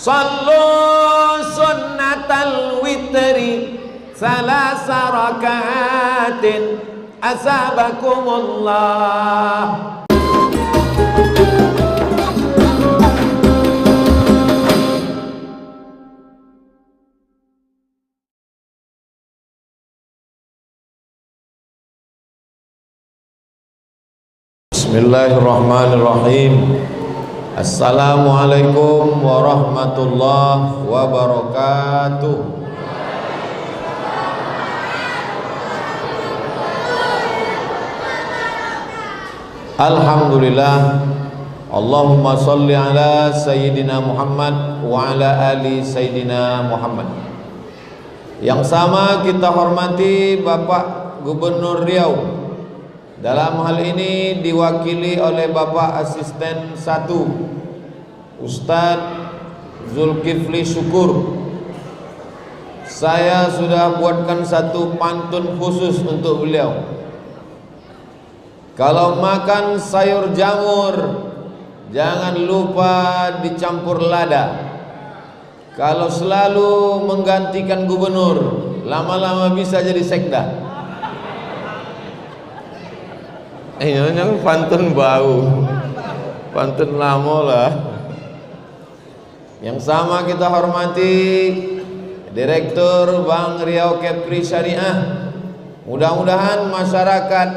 Sallu sunnatal witri salasa rakaatin asabakumullah. Bismillahirrahmanirrahim. Assalamualaikum warahmatullahi wabarakatuh. Alhamdulillah. Allahumma salli ala Sayyidina Muhammad wa ala ali Sayyidina Muhammad. Yang sama kita hormati Bapak Gubernur Riau. Dalam hal ini diwakili oleh Bapak Asisten 1 Ustadz Zulkifli Syukur. Saya sudah buatkan satu pantun khusus untuk beliau. Kalau makan sayur jamur, jangan lupa dicampur lada. Kalau selalu menggantikan gubernur, lama-lama bisa jadi sekda. Yang pantun bau, pantun lama lah. Yang sama kita hormati Direktur Bank Riau Kepri Syariah. Mudah-mudahan masyarakat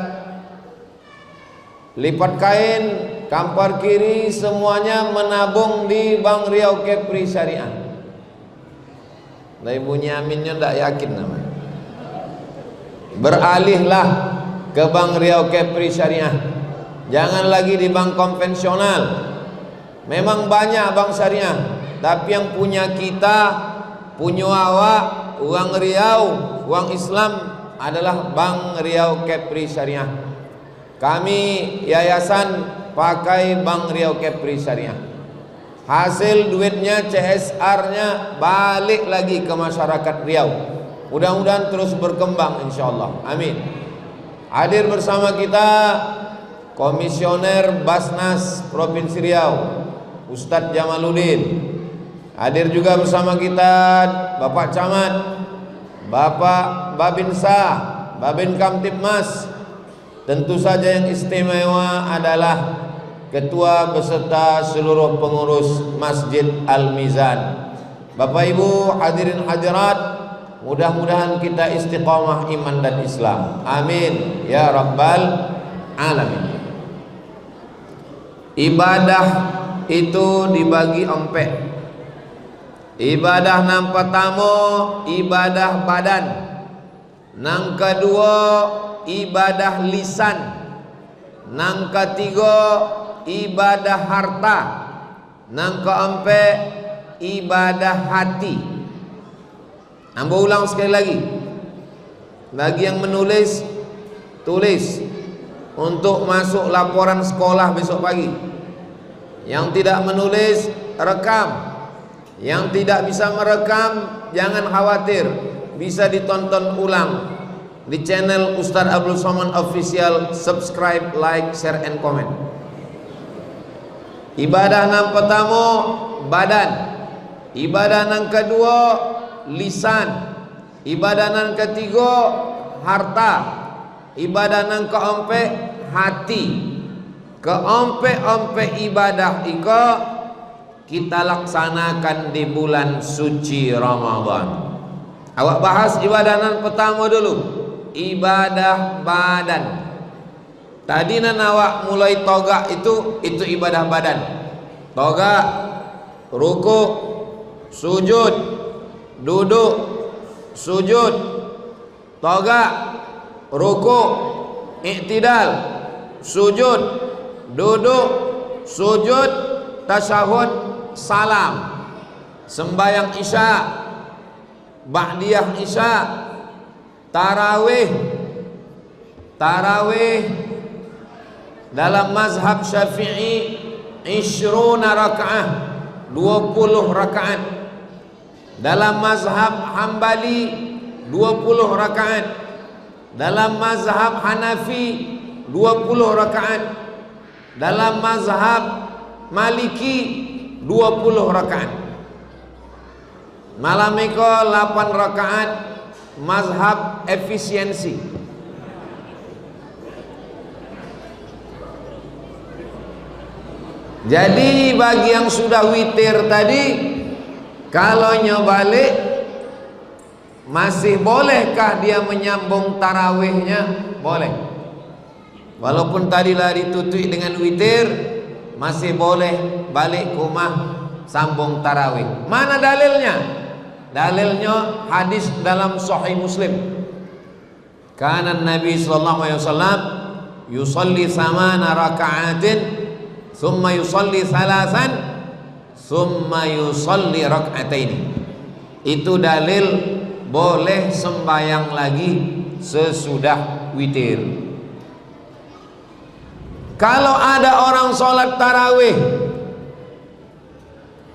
lipat kain, kampar kiri semuanya menabung di Bank Riau Kepri Syariah. Nah, Ibu Nyaminnya tidak yakin namanya. Beralihlah ke Bank Riau Kepri Syariah. Jangan lagi di bank konvensional. Memang banyak bank syariah, tapi yang punya kita, punya awak, uang Riau, uang Islam adalah Bank Riau Kepri Syariah. Kami yayasan pakai Bank Riau Kepri Syariah. Hasil duitnya, CSR-nya balik lagi ke masyarakat Riau. Mudah-mudahan terus berkembang insyaallah. Amin. Hadir bersama kita Komisioner Basnas Provinsi Riau Ustadz Jamaluddin. Hadir juga bersama kita Bapak Camat, Bapak Babinsa, Babin Kamtibmas. Tentu saja yang istimewa adalah Ketua beserta seluruh pengurus Masjid Al-Mizan. Bapak Ibu hadirin hadirat, mudah-mudahan kita istiqamah iman dan Islam. Amin ya rabbal alamin. Ibadah itu dibagi empat. Ibadah nang pertama ibadah badan, nang kedua ibadah lisan, nang ketiga ibadah harta, nang keempat ibadah hati. Ambo ulang sekali lagi. Bagi yang menulis, tulis untuk masuk laporan sekolah besok pagi. Yang tidak menulis, rekam. Yang tidak bisa merekam, jangan khawatir, bisa ditonton ulang di channel Ustadz Abdul Somad Official. Subscribe, like, share, and comment. Ibadah yang pertama badan, ibadah yang kedua lisan, ibadah yang ketiga harta, ibadah yang keempat hati. Keempat ibadah iko kita laksanakan di bulan suci Ramadan. Awak bahas ibadah yang pertama dulu, ibadah badan. Tadi nan awak mulai togak itu ibadah badan. Togak, ruku, sujud, duduk, sujud, togak, ruku, i'tidal, sujud, duduk, sujud, tasyahud, salam. Sembahyang isya, ba'diyah isya, tarawih. Tarawih dalam mazhab Syafi'i 20 rakaat, 20 rakaat. Dalam mazhab Hambali 20 rakaat. Dalam mazhab Hanafi 20 rakaat. Dalam mazhab Maliki 20 rakaat. Malam iko 8 rakaat mazhab efisiensi. Jadi bagi yang sudah witir tadi, kalau nyobalik masih bolehkah dia menyambung tarawihnya? Boleh. Walaupun tadilah ditutui dengan witir, masih boleh balik ke rumah sambung tarawih. Mana dalilnya? Dalilnya hadis dalam Sahih Muslim. Kana Nabi sallallahu alaihi wasallam yusalli 8 raka'atin, thumma yusalli 3, thumma yusalli rak'ataini. Itu dalil boleh sembahyang lagi sesudah witir. Kalau ada orang sholat tarawih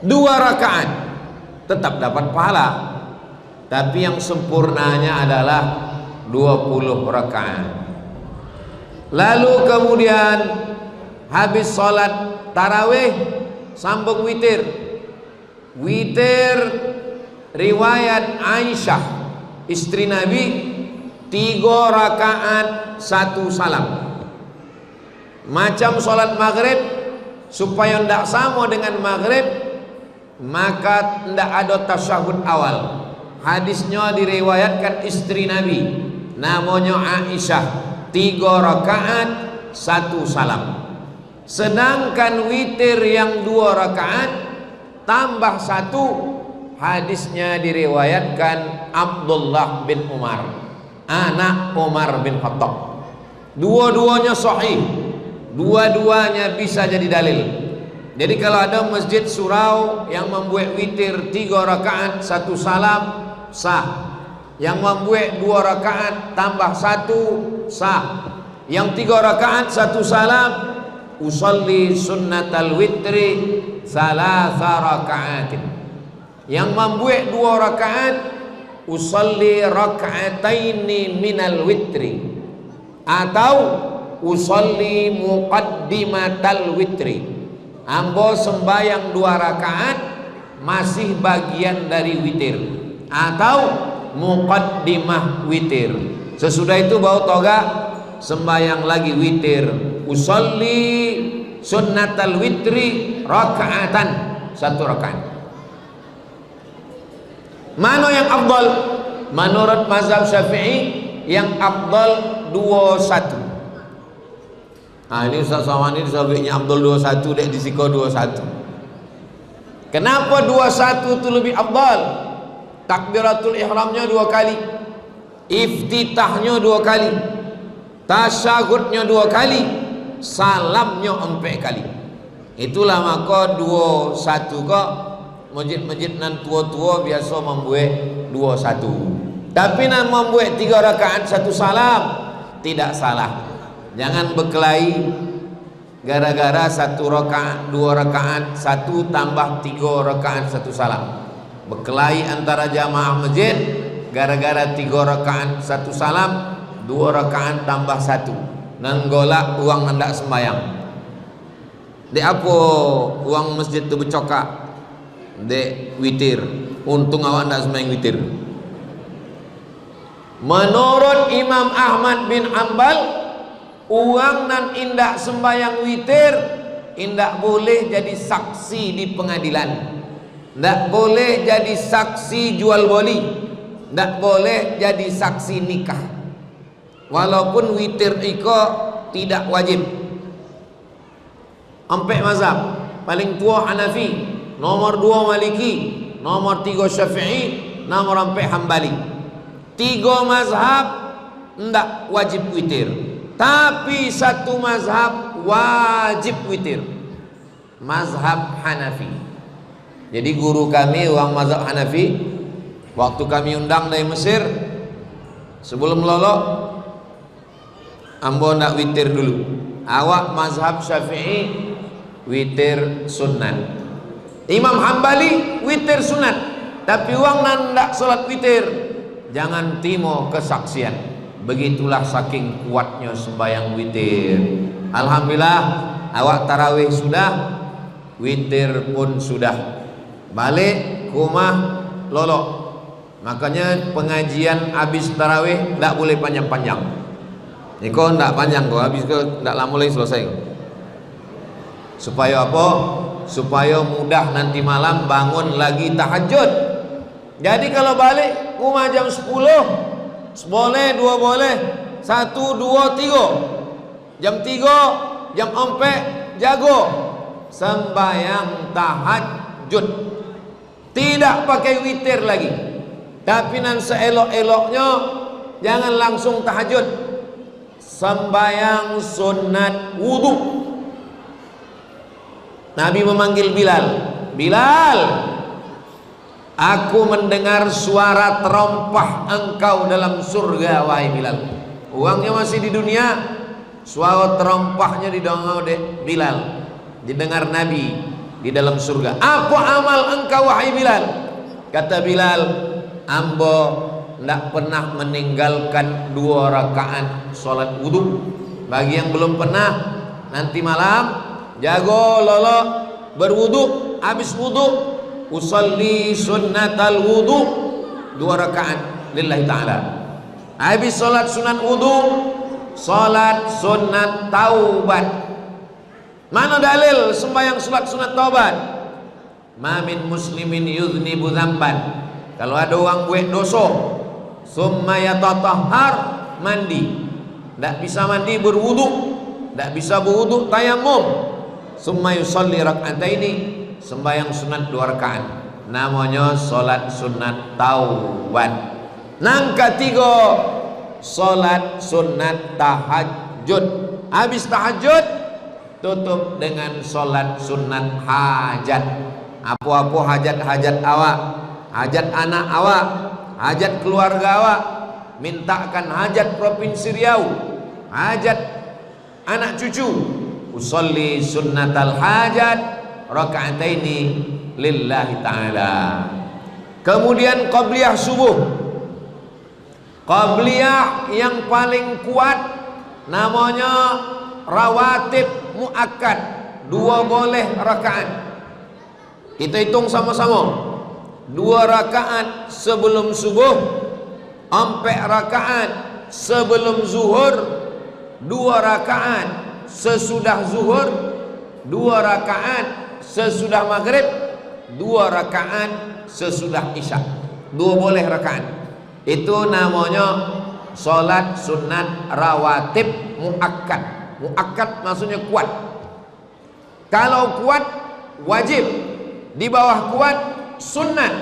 2 rakaat, tetap dapat pahala, tapi yang sempurnanya adalah 20 rakaat. Lalu kemudian habis sholat tarawih sambung witir. Witir riwayat Aisyah istri Nabi 3 rakaat 1 salam. Macam sholat maghrib, supaya tidak sama dengan maghrib, maka tidak ada tasyahud awal. Hadisnya diriwayatkan istri Nabi, namanya Aisyah, 3 rakaat 1 salam. Sedangkan witir yang 2 rakaat tambah 1, hadisnya diriwayatkan Abdullah bin Umar, anak Umar bin Khattab. Dua-duanya sahih, dua-duanya bisa jadi dalil. Jadi kalau ada masjid surau yang membuat witir 3 rakaat 1 salam, sah. Yang membuat 2 rakaat tambah 1, sah. Yang 3 rakaat 1 salam, usalli sunnatal witri 3 rakaatin. Yang membuat 2 rakaat, usalli raka'ataini minal witri, atau usalli muqaddimatal witri, ambo sembayang 2 rakaat masih bagian dari witir, atau muqaddimah witir. Sesudah itu bau toga sembayang lagi witir, usalli sunnatal witri rakaatan, 1 rakaat. Mana yang afdal? Menurut mazhab Syafi'i yang afdal 21. Nah, ini Ustaz Somani disebutnya afdal 21, dek disiko 21. Kenapa 21 itu lebih afdal? Takbiratul ihramnya 2 kali, iftitahnya 2 kali, tasyahudnya 2 kali, salamnya 4 kali. Itulah maka 21 kok masjid-masjid nan tua-tua biasa membuat 21. Tapi nan membuat 3 rakaat 1 salam tidak salah. Jangan berkelahi gara-gara 1 rakaat 2 rakaat 1 tambah 3 rakaat 1 salam. Berkelahi antara jamaah masjid gara-gara 3 rakaat 1 salam, 2 rakaat tambah 1. Nan golak uang hendak sembahyang. Dek apa uang masjid tu bercokak? Dek witir. Untung awak hendak sembahyang witir. Menurut Imam Ahmad bin Hanbal, uang nan indak sembahyang witir indak boleh jadi saksi di pengadilan, ndak boleh jadi saksi jual beli, ndak boleh jadi saksi nikah. Walaupun witir iko tidak wajib. Empat mazhab, paling tua Hanafi, nomor 2 Maliki, nomor 3 Syafi'i, nomor 4 Hambali. 3 mazhab ndak wajib witir, tapi 1 mazhab wajib witir, mazhab Hanafi. Jadi guru kami orang mazhab Hanafi, waktu kami undang dari Mesir, sebelum lolok ambo ndak witir dulu. Awak mazhab Syafi'i witir sunat, Imam Hambali witir sunat, tapi uang ndak salat witir jangan timo kesaksian. Begitulah saking kuatnya sembahyang witir. Alhamdulillah awak tarawih sudah, witir pun sudah. Balik ke rumah lolok. Makanya pengajian habis tarawih tidak boleh panjang-panjang. Ini kok tidak panjang kok, habis kok tidak lama lagi selesai. Supaya apa? Supaya mudah nanti malam bangun lagi tahajud. Jadi kalau balik rumah jam 10, boleh, 2 boleh, 1, 2, 3. Jam 3, jam 4 jago sembahyang tahajud. Tidak pakai witir lagi. Tapi nan seelok-eloknya jangan langsung tahajud. Sembahyang sunat wudu. Nabi memanggil Bilal. Bilal, aku mendengar suara terompah engkau dalam surga, wahai Bilal. Uangnya masih di dunia, suara terompahnya didengar oleh Bilal, didengar Nabi di dalam surga. Apa amal engkau, wahai Bilal? Kata Bilal, ambo tidak pernah meninggalkan 2 rakaat sholat wudu. Bagi yang belum pernah, nanti malam jago lolo berwudu, habis wudu usalli sunnatal wudu 2 rakaat lillahi ta'ala. Habis sholat sunat wudu, sholat sunat taubat. Mana dalil sembahyang sholat sunat taubat? Ma min muslimin yuznibu dzamban. Kalau ada orang buat dosa, summa yatatahhar, mandi, tidak bisa mandi berwudu, tidak bisa berwudu tayamum, summa yusalli rak'ataini, sembahyang sunat 2 rakaat, namanya solat sunat taubat. Nang ketiga, solat sunat tahajud. Habis tahajud tutup dengan solat sunat hajat. Apa-apa hajat-hajat awak, hajat anak awak, hajat keluarga awak, mintakan hajat Provinsi Riau, hajat anak cucu, usolli sunnatal hajat raka'ataini lillahi ta'ala. Kemudian qabliyah subuh. Qabliyah yang paling kuat namanya rawatib muakkad, 2 boleh rakaat. Kita hitung sama-sama. 2 rakaat sebelum subuh, 4 rakaat sebelum zuhur, 2 rakaat sesudah zuhur, 2 rakaat sesudah maghrib, 2 rakaat sesudah isya. 2 boleh rakaat. Itu namanya sholat sunat rawatib muakkad. Muakkad maksudnya kuat. Kalau kuat wajib, di bawah kuat sunat,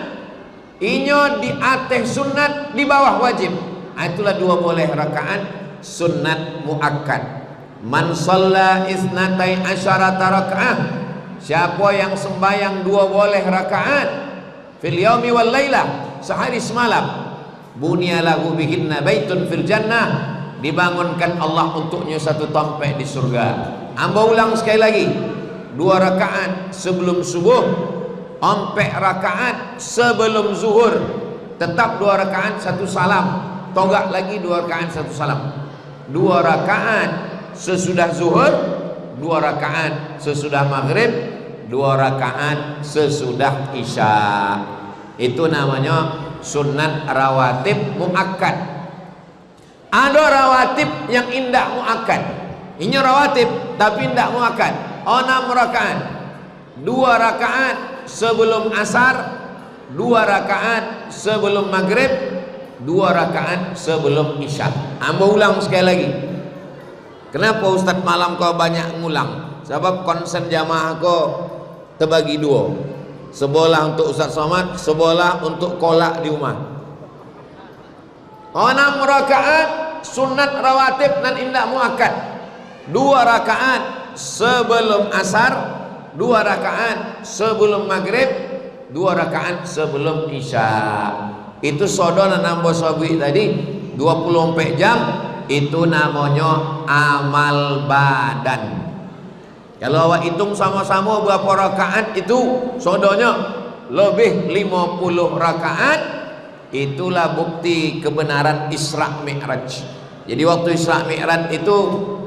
inyo di atas sunat, di bawah wajib. Itulah 2 boleh rakaat sunat muakkad. Man shalla isnatai asyarata rakaat, siapa yang sembahyang 2 boleh rakaat fil yaumi wal lailah, sehari semalam, bunya lahu bihinna baitun fil jannah, dibangunkan Allah untuknya 1 tempat di surga. Amba ulang sekali lagi, 2 rakaat sebelum subuh, 4 rakaat sebelum zuhur, tetap 2 rakaat 1 salam, togak lagi 2 rakaat 1 salam, 2 rakaat sesudah zuhur, 2 rakaat sesudah maghrib, 2 rakaat sesudah isya. Itu namanya sunat rawatib muakkad. Ada rawatib yang indah muakkad. Ini rawatib tapi indah muakkad. 6 rakaat, 2 rakaat sebelum asar, 2 rakaat sebelum maghrib, 2 rakaat sebelum isya. Amba ulang sekali lagi. Kenapa Ustaz malam kau banyak ngulang? Sebab konsen jamaah kau terbagi 2. Sebelah untuk Ustaz Somad, sebelah untuk kolak di rumah. 6 rakaat sunat rawatib dan indah muakkad. 2 rakaat sebelum asar, 2 rakaat sebelum maghrib, 2 rakaat sebelum isya. Itu sodona nambah sabi tadi 24 jam. Itu namanya amal badan. Kalau awak hitung sama-sama berapa rakaat, itu sodonya lebih 50 rakaat. Itulah bukti kebenaran Isra Mi'raj. Jadi waktu Isra Mi'raj itu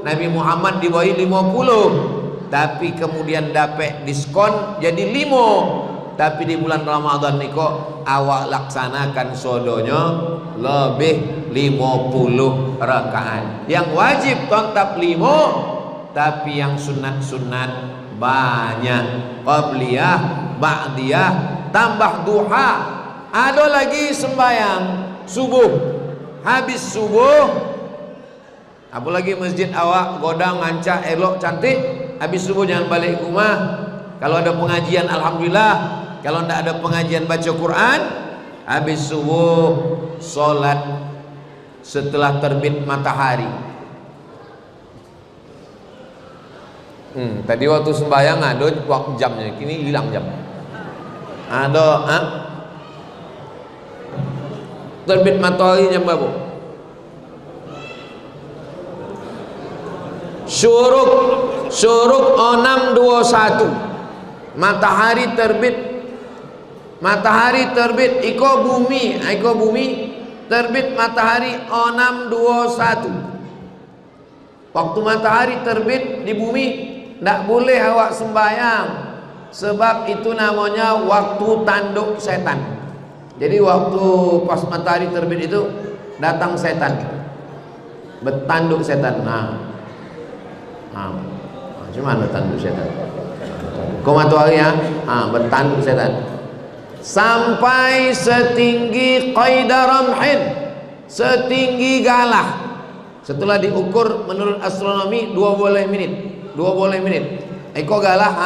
Nabi Muhammad dibawahi 50, tapi kemudian dapat diskon jadi 5. tapi di bulan Ramadan niko awak laksanakan sodonya lebih 50 rakaat. Yang wajib tetap 5, tapi yang sunat-sunat banyak. Qabliyah, ba'diyah, tambah duha. Ada lagi sembahyang subuh. Habis subuh, apalagi masjid awak godang ngancak elok cantik, habis subuh jangan balik ke rumah. Kalau ada pengajian alhamdulillah, kalau tidak ada pengajian baca Quran, habis subuh solat setelah terbit matahari. Tadi waktu sembahyang ada waktu jamnya, kini hilang jam. Ada terbit matahari jam berapa? Syuruk 6.21 matahari terbit iko bumi terbit matahari 6.21. Waktu matahari terbit di bumi tidak boleh awak sembahyang, sebab itu namanya waktu tanduk setan. Jadi waktu pas matahari terbit itu datang setan, bertanduk setan. Cuman bertanduk setan. Kau matahari ya, bertanduk setan sampai setinggi qaidah ramhin, setinggi galah. Setelah diukur menurut astronomi 20 menit. Eko galah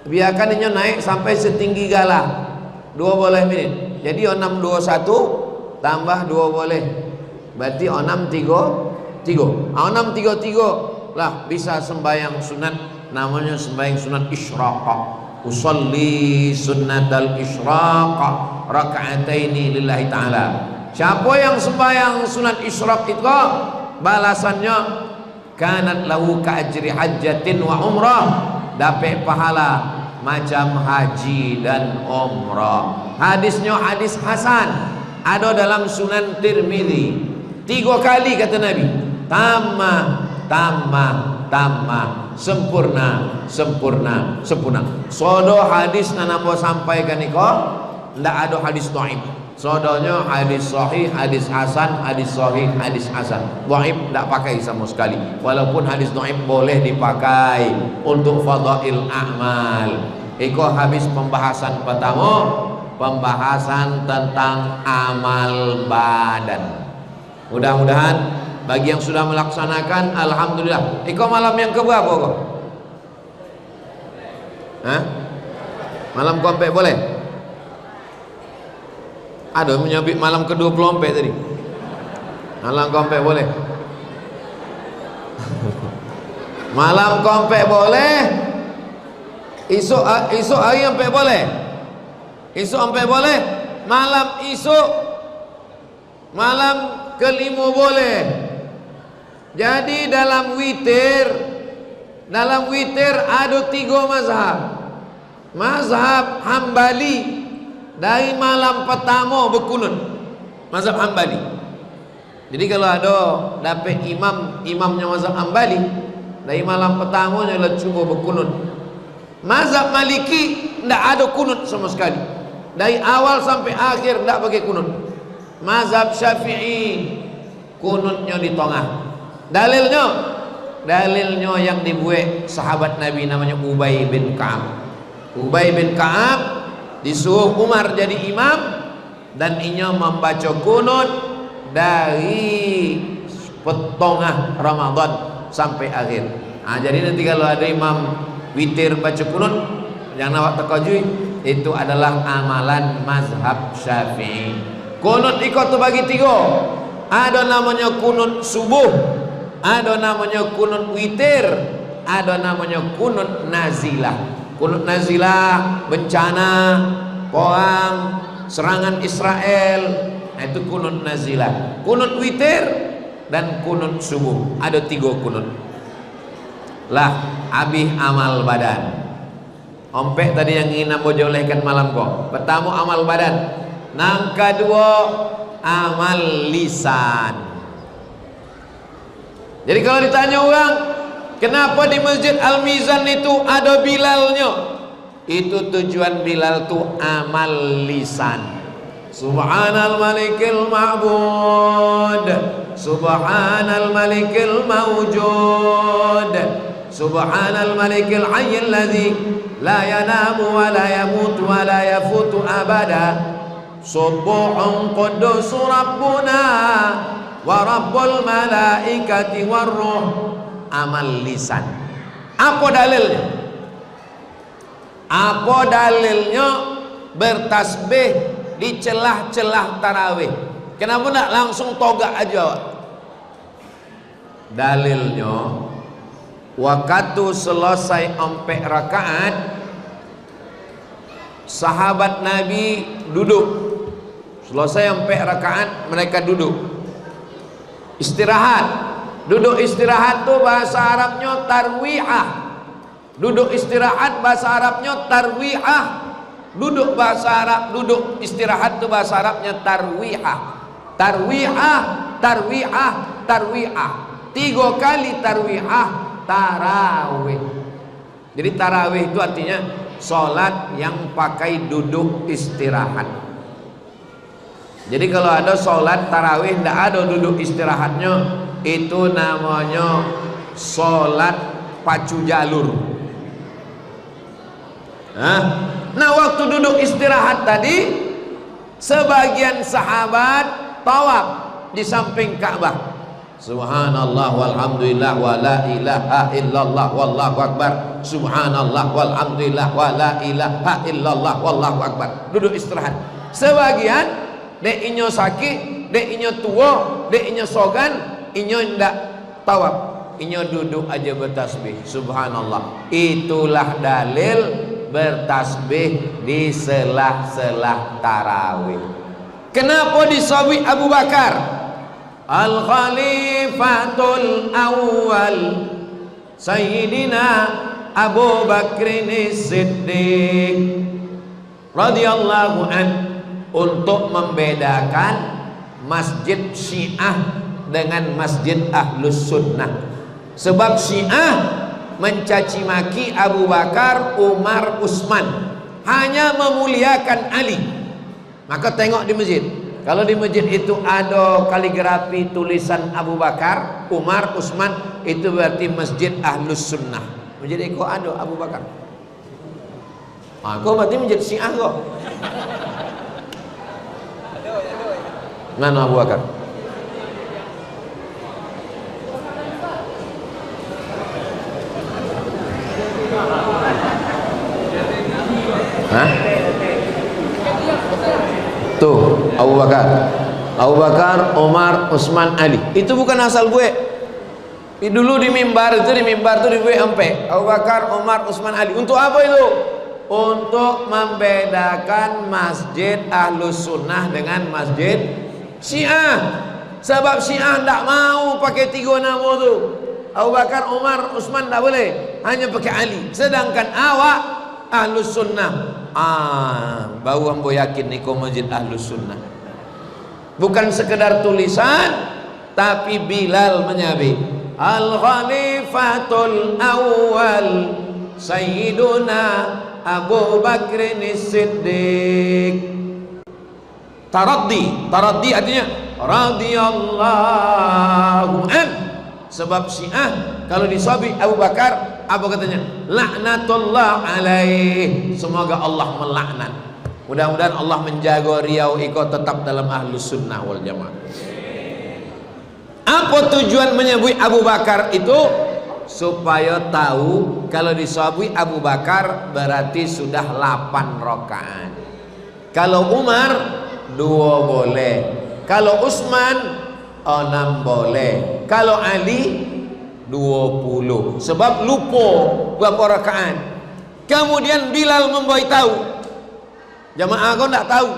biarkan ini naik sampai setinggi galah 20 menit. Jadi 6.21 tambah 20 berarti 6.33. 6.33 lah bisa sembahyang sunat, namanya sembahyang sunat isyraq. Usolli sunnatal isyraq raka'ataini lillahi ta'ala. Siapa yang sembahyang sunat isyraq itu balasannya kanat lahu ka'ajri hajjatin wa umrah, dapat pahala macam haji dan umrah. Hadisnya hadis hasan, ada dalam Sunan Tirmidzi. 3 kali kata Nabi, tamah, sempurna. Sodo hadis nana mau sampaikan niko, ndak ada hadis dhaif. Sodonya hadis sahih, hadis hasan, hadis sahih, hadis hasan. Dhaif ndak pakai sama sekali. Walaupun hadis dhaif boleh dipakai untuk fadail a'mal. Iko habis pembahasan pertama, pembahasan tentang amal badan. Mudah-mudahan bagi yang sudah melaksanakan alhamdulillah. Iko malam yang keberapa kok? Malam kompek boleh? Ada menyabit malam ke-24 tadi. Malam kompek boleh? Malam kompek boleh? Isuk hari sampai boleh? Isuk sampai boleh? Malam isuk, malam ke-5 boleh. Jadi dalam witir ada 3 mazhab. Mazhab Hambali dari malam pertama berkunut, mazhab Hambali. Jadi kalau ada dapat imamnya mazhab Hambali dari malam pertama dia cuba berkunut. Mazhab Maliki tidak ada kunut sama sekali, dari awal sampai akhir tidak pakai kunut. Mazhab Syafi'i kunutnya di tengah. Dalilnya yang dibuat sahabat Nabi namanya Ubay bin Ka'ab. Ubay bin Ka'ab disuruh Umar jadi imam dan inya membaca kunut dari tengah Ramadan sampai akhir. Jadi nanti kalau ada imam witir baca kunut, jangan awak terkejut, itu adalah amalan mazhab Syafi'i. Kunut ikut tu bagi 3. Ada namanya kunut subuh, ada namanya kunut witir, ada namanya kunut nazilah. Kunut nazilah bencana, perang, serangan Israel, itu kunut nazilah. Kunut witir dan kunut subuh, ada 3 kunut. Lah habis amal badan. Ompek tadi yang ingin ambo jolehkan malam kok. Pertama amal badan, yang kedua amal lisan. Jadi kalau ditanya orang, kenapa di Masjid Al-Mizan itu ada Bilalnya? Itu tujuan Bilal tuh amal lisan. Subhanal malikil ma'bud, subhanal malikil mawjud, subhanal malikil hayyil ladzi la yanamu wa la yamutu wa la yafutu abada, subuhun quddus rabbuna wa rabbul malaikati warruh. Amal lisan. Apa dalilnya? Apa dalilnya bertasbih di celah-celah tarawih? Kenapa nak langsung togak aja? Dalilnya waktu selesai 4 rakaat sahabat Nabi duduk. Selesai 4 rakaat mereka duduk istirahat. Duduk istirahat tuh bahasa Arabnya tarwiyah. Duduk istirahat bahasa Arabnya tarwiyah. Duduk bahasa Arab, duduk istirahat itu bahasa Arabnya tarwiyah. Tarwiyah, tarwiyah, tarwiyah. 3 kali tarwiyah, tarawih. Jadi tarawih itu artinya sholat yang pakai duduk istirahat. Jadi kalau ada sholat tarawih tidak ada duduk istirahatnya, itu namanya sholat pacu jalur. Nah waktu duduk istirahat tadi sebagian sahabat tawaf di samping Ka'bah. Subhanallah walhamdulillah wa la ilaha illallah wallahu akbar. Subhanallah walhamdulillah wa la ilaha illallah wallahu akbar. Duduk istirahat. Sebagian dek inyo sakit, dek inyo tua, dek inyo sogan, inyo ndak tawaf, inyo duduk aja bertasbih. Subhanallah. Itulah dalil bertasbih di selah-selah tarawih. Kenapa disawi Abu Bakar? Al Khalifatul Awwal Sayyidina Abu Bakrin Siddiq radhiyallahu an, untuk membedakan masjid Syiah dengan masjid Ahlus Sunnah. Sebab Syiah mencaci maki Abu Bakar, Umar, Utsman, hanya memuliakan Ali. Maka tengok di masjid, kalau di masjid itu ada kaligrafi tulisan Abu Bakar, Umar, Utsman, itu berarti masjid Ahlus Sunnah. Masjid itu ada Abu Bakar, kau berarti masjid Syiah kok. Mana Abu Bakar? Hah? Tuh Abu Bakar, Abu Bakar, Umar, Utsman, Ali. Itu bukan asal gue. Dulu di mimbar itu di gue sampai Abu Bakar, Umar, Utsman, Ali. Untuk apa itu? Untuk membedakan masjid Ahlus Sunnah dengan masjid Syiah. Sebab Syiah tidak mau pakai 3 nama tu. Abu Bakar, Umar, Utsman tidak boleh, hanya pakai Ali. Sedangkan awak Ahlus Sunnah, bau ambo yakin ni kau masjid Ahlus Sunnah. Bukan sekedar tulisan, tapi Bilal menyabit Al Khalifatul Awwal Sayyiduna Abu Bakrin Siddiq. Taraddi artinya radhiyallahu an. Sebab Syiah kalau disabi Abu Bakar, apa katanya? Laknatullah alaih. Semoga Allah melaknat. Mudah-mudahan Allah menjaga Riau Iko tetap dalam Ahlus Sunnah wal Jamaah. Apa tujuan menyebut Abu Bakar itu? Supaya tahu kalau disabui Abu Bakar berarti sudah 8 rakaat. Kalau Umar 2 boleh. Kalau Utsman 6 boleh. Kalau Ali 20. Sebab lupa berapa rakaat. Kemudian Bilal membuat tahu. Jamaah kau tak tahu.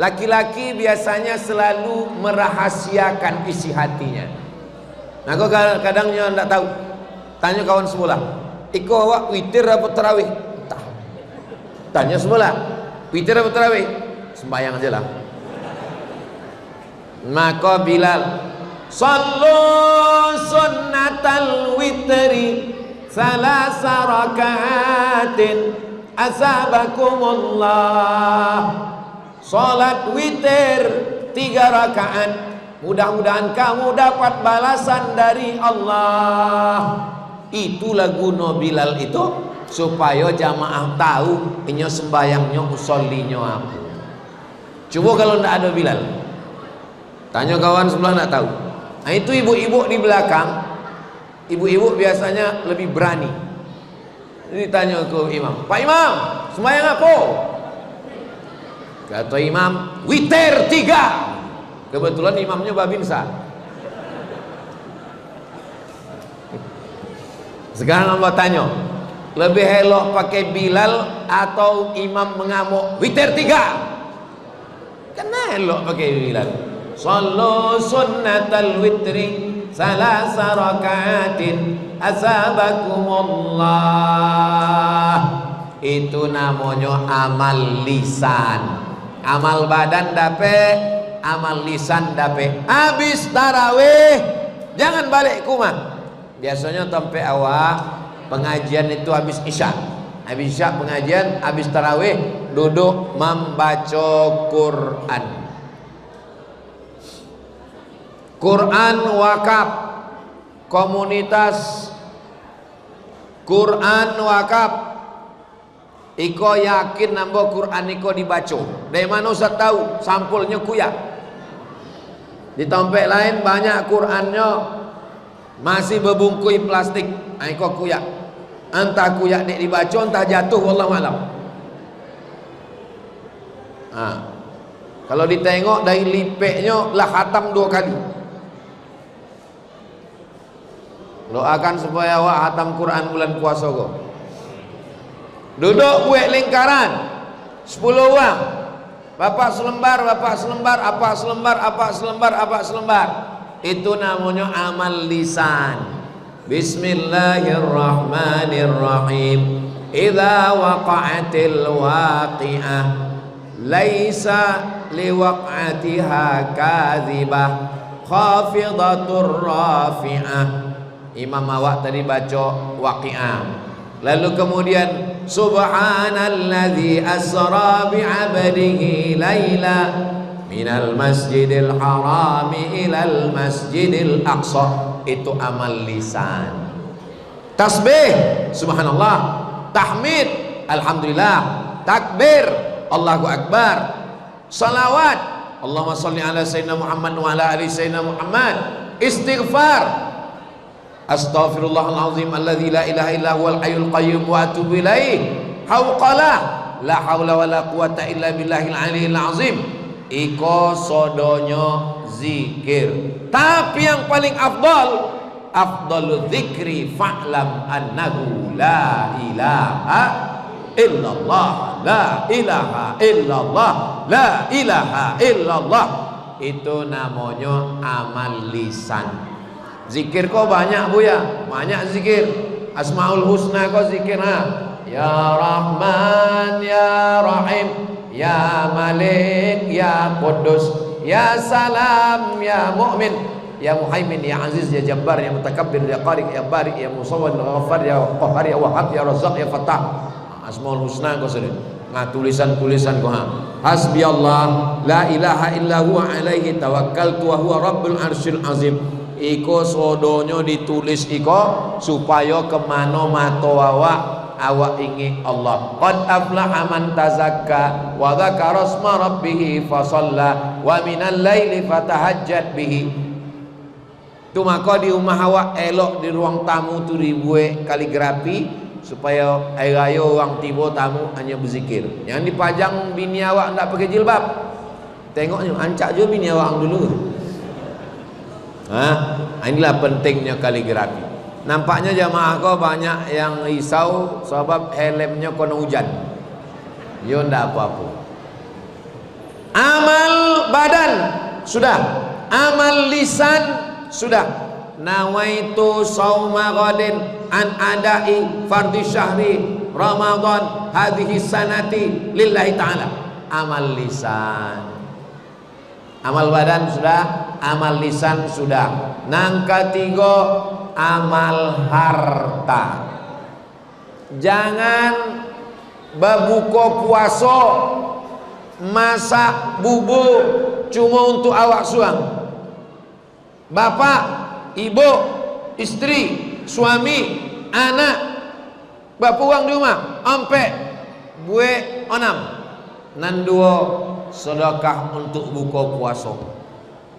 Laki-laki biasanya selalu merahasiakan isi hatinya. Nah kau kadangnya tak tahu. Tanya kawan sebelah, iko awak witir apa tarawih? Tak. Tanya sebelah, witir apa tarawih? Sembahyang aja lah. Maka Bilal, sallu sunnatal witri thalatha raka'atin asabakumullah. Salat witir 3 rakaat, mudah-mudahan kamu dapat balasan dari Allah. Itulah guna Bilal itu, supaya jamaah tahu inyo sembayangnya usollinya apa. Coba kalau tidak ada Bilal, tanya kawan sebelah tidak tahu. Nah, itu ibu-ibu di belakang, ibu-ibu biasanya lebih berani. Jadi tanya ke imam, Pak Imam, sembayang apa? Kata imam, witir 3. Kebetulan imamnya babinsa. Sekarang Allah tanya, lebih elok pakai Bilal atau imam mengamuk witir 3? Kan elok pakai Bilal. Sallu sunnatal witri salasa rakaatin asabakumullah. Itu namanya amal lisan. Amal badan dapat, amal lisan dapat. Habis tarawih jangan balik ke rumah. Biasanya sampai awal pengajian itu habis isya. Habis isya pengajian, habis tarawih duduk membaca Quran. Quran wakaf, komunitas Quran wakaf. Iko yakin nambah Quran iko dibaca. Dari mana Ustaz tahu? Sampulnya kuyak. Di tempat lain banyak Qurannya masih berbungkus plastik. Iko kuyak. Entah kuyak dek dibaca, entah jatuh, wallahu alam. Kalau ditengok dari lipeknya lah khatam 2 kali. Doakan supaya awak khatam Quran bulan puasa kau. Duduk buat lingkaran 10 orang. Bapak selembar, bapak selembar, apa selembar, apa selembar, apa selembar. Itu namanya amal lisan. Bismillahirrahmanirrahim. Idza waqa'atil waqi'ah laisa liwaq'atiha kadzibah khafidatur rafi'ah. Imam awak tadi baca waqi'ah. Lalu kemudian subhanalladzi asra bi'abdihi laila minal masjidil harami ilal masjidil aqsa. Itu amal lisan. Tasbih subhanallah, tahmid alhamdulillah, takbir Allahu akbar, salawat Allahumma shalli ala sayyidina Muhammad wa ala ali sayyidina Muhammad, istighfar astaghfirullahalazim alladzi la ilaha illa huwal hayyul qayyum wa atubu ilaih, hauqalah la haula wala quwata illa billahil aliyil azim. Iko sodonyo zikir. Tapi yang paling afdalu dzikri fa'lam annahu la ilaha illallah, la ilaha illallah, la ilaha illallah. Itu namanya amal lisan. Zikir kok banyak bu ya, banyak zikir. Asmaul husna kok zikir ya Rahman ya Rahim ya Malik ya Qudus ya Salam ya Mu'min ya Muhaimin ya Aziz ya Jabbar ya Mutakabbir ya Qari ya Bari ya Musawwir ya Ghaffar ya Qahhar ya Wahhab ya Razzaq ya Fattah. Asmaul husna kok sering. Nah tulisan-tulisan kok Hasbi Allah la ilaha illa huwa alaihi tawakkaltu wa huwa rabbul arsyil azim. Iko sodonyo ditulis iko supaya kemana mato awak ingin Allah. Qad aflaha man tazakka wa dzakara asma rabbih fa shalla wa minal laili fatahajjat bihi. Tu maka di rumah awak elok di ruang tamu tu dibuat kaligrafi supaya air raya orang tiba tamu hanya berzikir. Yang dipajang bini awak tak pakai jilbab. Tengoknya ancak je bini awak dulu. Inilah pentingnya kaligrafi. Nampaknya jamaah kau banyak yang risau sebab helmnya kena hujan. Yo ndak apa-apa. Amal badan sudah, amal lisan sudah. Nawaitu shauma ghadin an adai fardhi syahri Ramadan hadhihi sanati lillahi ta'ala. Amal lisan. Amal badan sudah, amal lisan sudah. Nang ketiga amal harta. jangan berbuka puasa masak bubur cuma untuk awak suang. Bapak, ibu, istri, suami, anak berpuang di rumah ampe buat onam nan dua sedekah untuk buka puasa.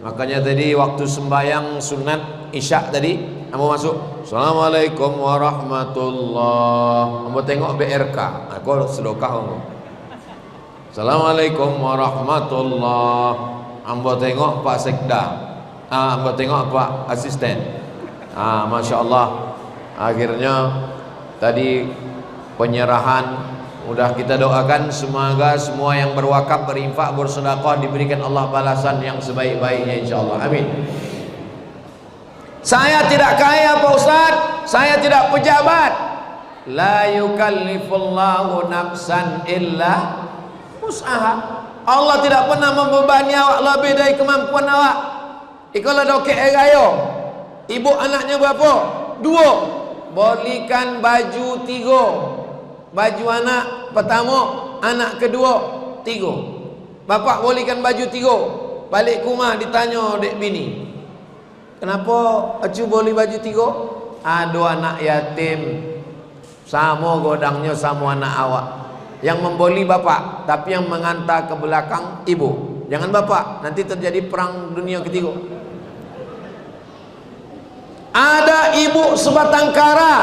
Makanya tadi waktu sembahyang sunat isya tadi ambo masuk, Assalamualaikum warahmatullah, ambo tengok BRK, aku sedekah ambo. Assalamualaikum warahmatullah, ambo tengok Pak Sekda, ambo tengok Pak Asisten. Masya Allah, akhirnya tadi penyerahan. Udah kita doakan semoga semua yang berwakaf, berinfak, bersedekah diberikan Allah balasan yang sebaik-baiknya insyaallah. Amin. Saya tidak kaya Pak Ustaz, saya tidak pejabat. La yukallifullahu nafsan illa usaha. Allah tidak pernah membebani awak lebih dari kemampuan awak. Ikola dokek ayo. Ibu anaknya berapa? 2. Belikan baju 3. Baju anak pertama, anak kedua 3. Bapak belikan baju 3. Balik ke rumah ditanya dek bini, kenapa acu beli baju 3? Ada anak yatim, sama godangnya sama anak awak. Yang membeli bapak, tapi yang mengantar ke belakang ibu. Jangan bapak, nanti terjadi perang dunia ketiga. Ada ibu sebatang kara,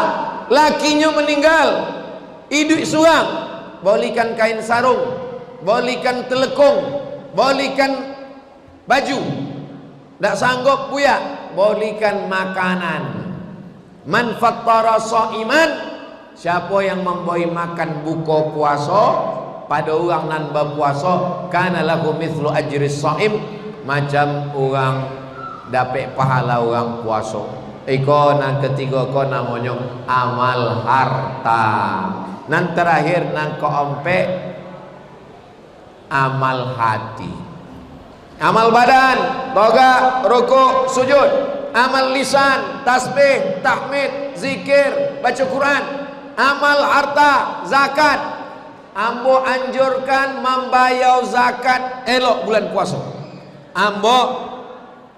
lakinya meninggal, hidup suang, belikan kain sarung, belikan telekung, belikan baju. Tak sanggup buya, belikan makanan. Man fattara shaiman, siapa yang memberi makan buka puasa pada orang nan berpuasa, kana lahu mithlu ajri shaim, macam orang dapat pahala orang puasa. Iko nan ketiga ko namanya amal harta. Nan terakhir nan keempat amal hati. Amal badan, toga, rukuk, sujud. Amal lisan, tasbih, tahmid, zikir, baca Quran. Amal harta, zakat. Ambo anjurkan membayar zakat elok bulan puasa. Ambo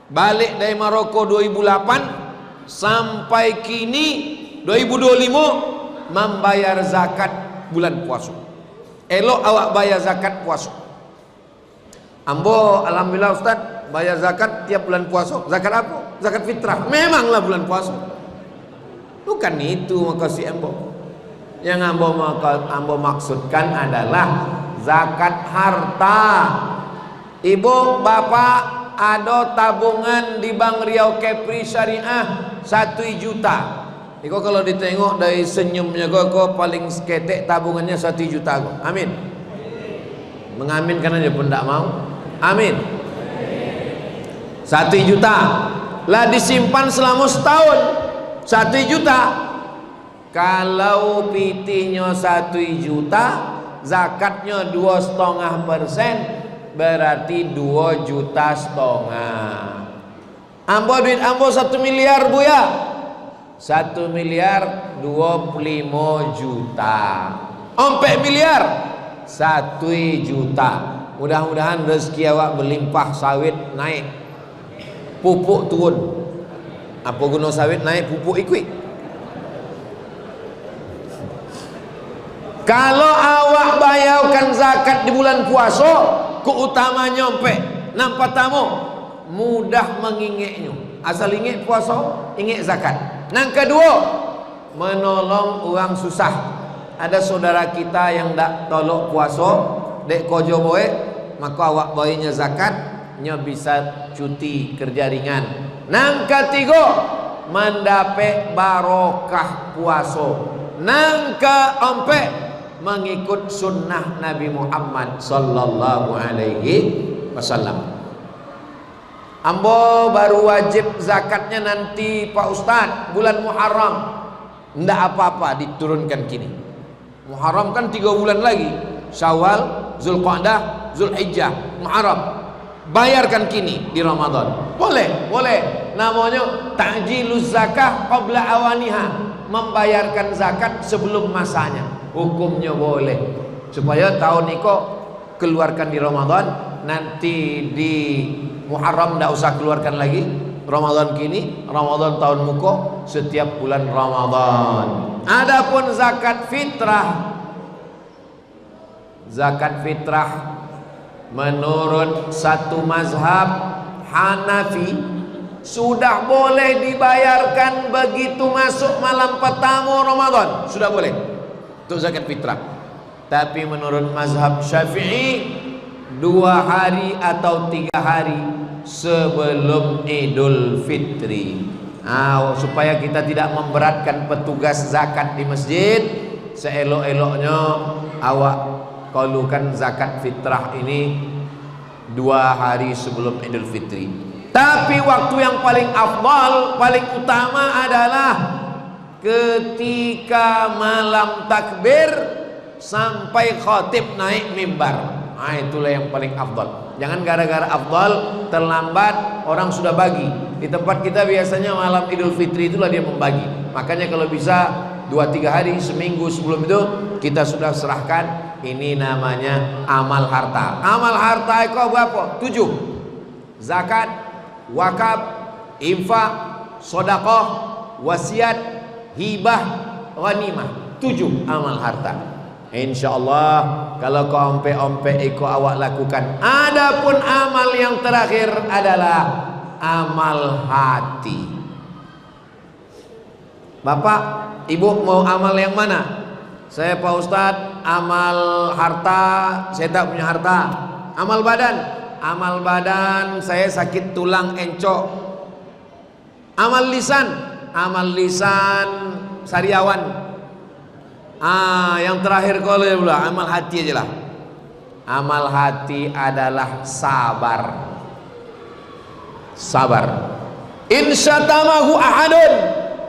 balik dari Maroko 2008 sampai kini 2025 membayar zakat bulan puasa. Elok awak bayar zakat puasa. Ambo alhamdulillah Ustaz bayar zakat tiap bulan puasa. Zakat apa? Zakat fitrah. Memanglah bulan puasa. Bukan itu makasih ambo. Yang ambo maksudkan adalah zakat harta. Ibu bapak ada tabungan di Bank Riau Kepri Syariah 1 juta. Iko kalau ditengok dari senyumnya kok paling seketek tabungannya 1 juta kok. Amin. Mengaminkan aja pun tak mau. Amin. 1 juta lah disimpan selama setahun. 1 juta. Kalau pitihnya 1 juta, zakatnya 2,5%, berarti 2,5 juta. Ambo duit ambo 1 miliar bu ya. 1 miliar 25 juta. 4 miliar 1 juta. Mudah-mudahan rezeki awak berlimpah, sawit naik, pupuk turun. Apa guna sawit naik, pupuk ikut. Kalau awak bayarkan zakat di bulan puasa, keutamanya sampai nampak tamu mudah mengingatnya. Asal ingat puasa, ingat zakat. Yang kedua, menolong orang susah. Ada saudara kita yang tak tolong puasa, dek kojo boe, maka awak bayinya zakat, nya bisa cuti kerja ringan. Yang ketiga, mendapat barokah puasa. Yang keempat, mengikut sunnah Nabi Muhammad sallallahu alaihi wasallam. Ambo baru wajib zakatnya nanti Pak Ustadz bulan Muharram. Ndak apa-apa diturunkan kini. Muharram kan 3 bulan lagi. Syawal, Zulqa'dah, Zulhijjah, Muharram. Bayarkan kini di Ramadan. Boleh, boleh. Namanya ta'jiluz zakah qabla awaniha. membayarkan zakat sebelum masanya. Hukumnya boleh. Supaya tahun ini kok keluarkan di Ramadan, nanti di Muharram tidak usah keluarkan lagi. Ramadan kini, Ramadan tahun muko, setiap bulan Ramadan. Adapun zakat fitrah, zakat fitrah menurut satu mazhab Hanafi sudah boleh dibayarkan begitu masuk malam pertama Ramadan, sudah boleh untuk zakat fitrah. Tapi menurut mazhab Syafi'i 2 hari atau 3 hari sebelum Idul Fitri. Supaya kita tidak memberatkan petugas zakat di masjid, seelok-eloknya awak kalukan zakat fitrah ini 2 hari sebelum Idul Fitri. Tapi waktu yang paling afdal, paling utama adalah ketika malam takbir sampai khatib naik mimbar. Itulah yang paling afdal. Jangan gara-gara afdal terlambat orang sudah bagi. Di tempat kita biasanya malam Idul Fitri itulah dia membagi. Makanya kalau bisa 2-3 hari, seminggu sebelum itu kita sudah serahkan. Ini namanya amal harta. Amal harta itu berapa? 7. Zakat, wakaf, infak, sedekah, wasiat, hibah, ghanimah. 7 amal harta. InsyaAllah kalau kau ompe-ompe ikut awak lakukan. Adapun amal yang terakhir adalah amal hati. Bapak, ibu mau amal yang mana? Saya Pak Ustadz, amal harta, saya tak punya harta. Amal badan, amal badan saya sakit tulang encok. Amal lisan sariawan. Yang terakhir kalau pula amal hati aja lah. Amal hati adalah sabar. Sabar. Insyatamahu ahadun,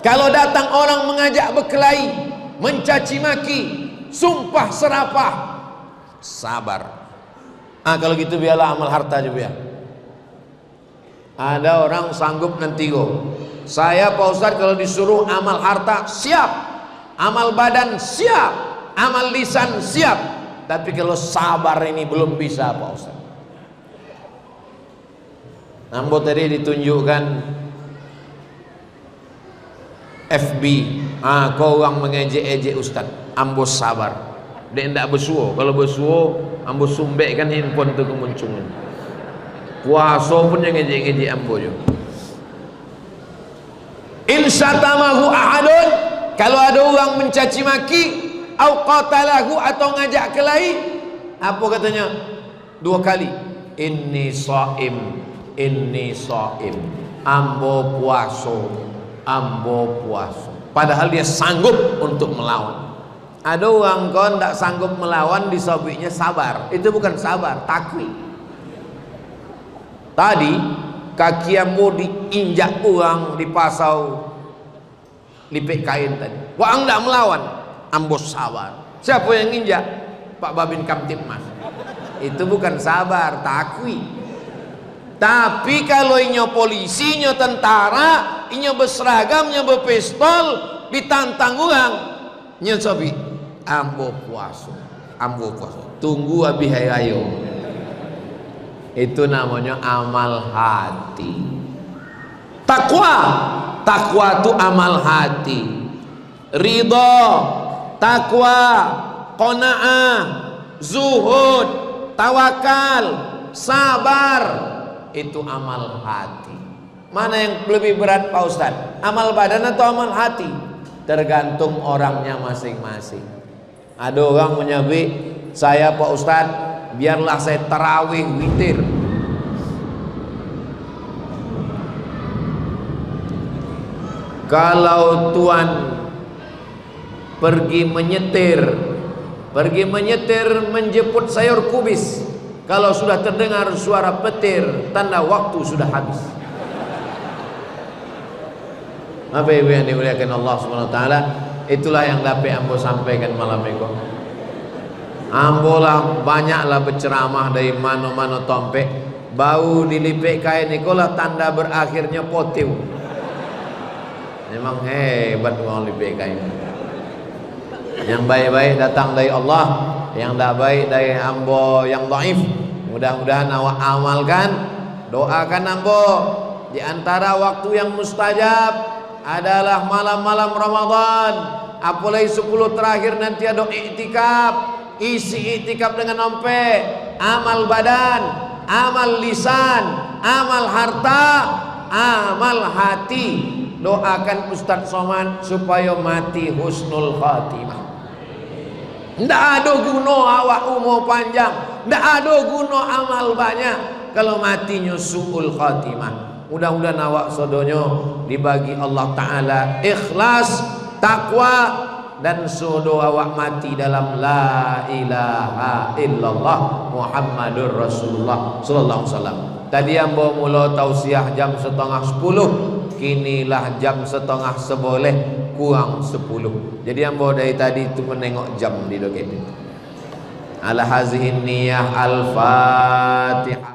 kalau datang orang mengajak berkelahi, mencaci maki, sumpah serapah, sabar. Kalau gitu biarlah amal harta juga ya. Ada orang sanggup nanti saya Pak Ustadz kalau disuruh amal harta siap, amal badan siap, amal lisan siap, tapi kalau sabar ini belum bisa Pak Ustaz. Ambo tadi ditunjukkan FB, kau orang mengejek-ejek Ustaz. Ambo sabar, dia tidak bersuo. Kalau bersuo, ambo sumbekkan handphone tu kemunculan. Puasa pun yang ngejek-ngejek ambo je. Insyatamahu ahadun, kalau ada orang mencaci maki, au qatalahu atau ngajak kelahi, apa katanya? 2 kali. Inni shaim, ambo puaso, padahal dia sanggup untuk melawan. Ada orang kon tak sanggup melawan, disobiknya sabar. Itu bukan sabar, takwi. Tadi kaki ambo diinjak orang di pasau lipik kain tadi. Wah, enggak melawan, ambo sabar. Siapa yang injak? Pak Babin Kamtipmas. Itu bukan sabar, takwi. Tapi kalau inyo polisi, inyo tentara, inyo berseragam, inyo berpistol, ditantang orang, inyo sobi, ambo puasa. Tunggu abi hayo. Itu namanya amal hati. Takwa itu amal hati. Ridho, takwa, qanaah, zuhud, tawakal, sabar, itu amal hati. Mana yang lebih berat Pak Ustadz? Amal badan atau amal hati? Tergantung orangnya masing-masing. Ada orang menyebut, saya Pak Ustadz, biarlah saya tarawih witir. Kalau tuan pergi menyetir menjemput sayur kubis, kalau sudah terdengar suara petir, tanda waktu sudah habis. Apa ibu yang dimuliakan Allah Subhanahu wa taala, itulah yang dapat ambo sampaikan malam ini. Ambo lah banyaklah berceramah dari mana-mana tompek, bau dilipik kain ikolah tanda berakhirnya potiu. Memang hebat orang LPK ini. Yang baik-baik datang dari Allah, yang tak baik dari ambo yang dhaif. Mudah-mudahan awak amalkan, doakan ambo. Di antara waktu yang mustajab adalah malam-malam Ramadan. Apalagi 10 terakhir nanti ada iktikaf. Isi iktikaf dengan nompe, amal badan, amal lisan, amal harta, amal hati. Doakan Ustaz Somad supaya mati husnul khatimah. Ndak ada guna awak umur panjang, ndak ada guna amal banyak kalau matinya suul khatimah. Mudah-mudahan awak sodonyo dibagi Allah Ta'ala ikhlas, takwa, dan sodo awak mati dalam la ilaha illallah Muhammadur Rasulullah sallallahu alaihi wasallam. Tadi ambo mula tausiah jam 9:30, kinilah jam 9:30 kurang 10. Jadi ambo dari tadi itu menengok jam di doket. Ala hazihin niyah al-Fatihah.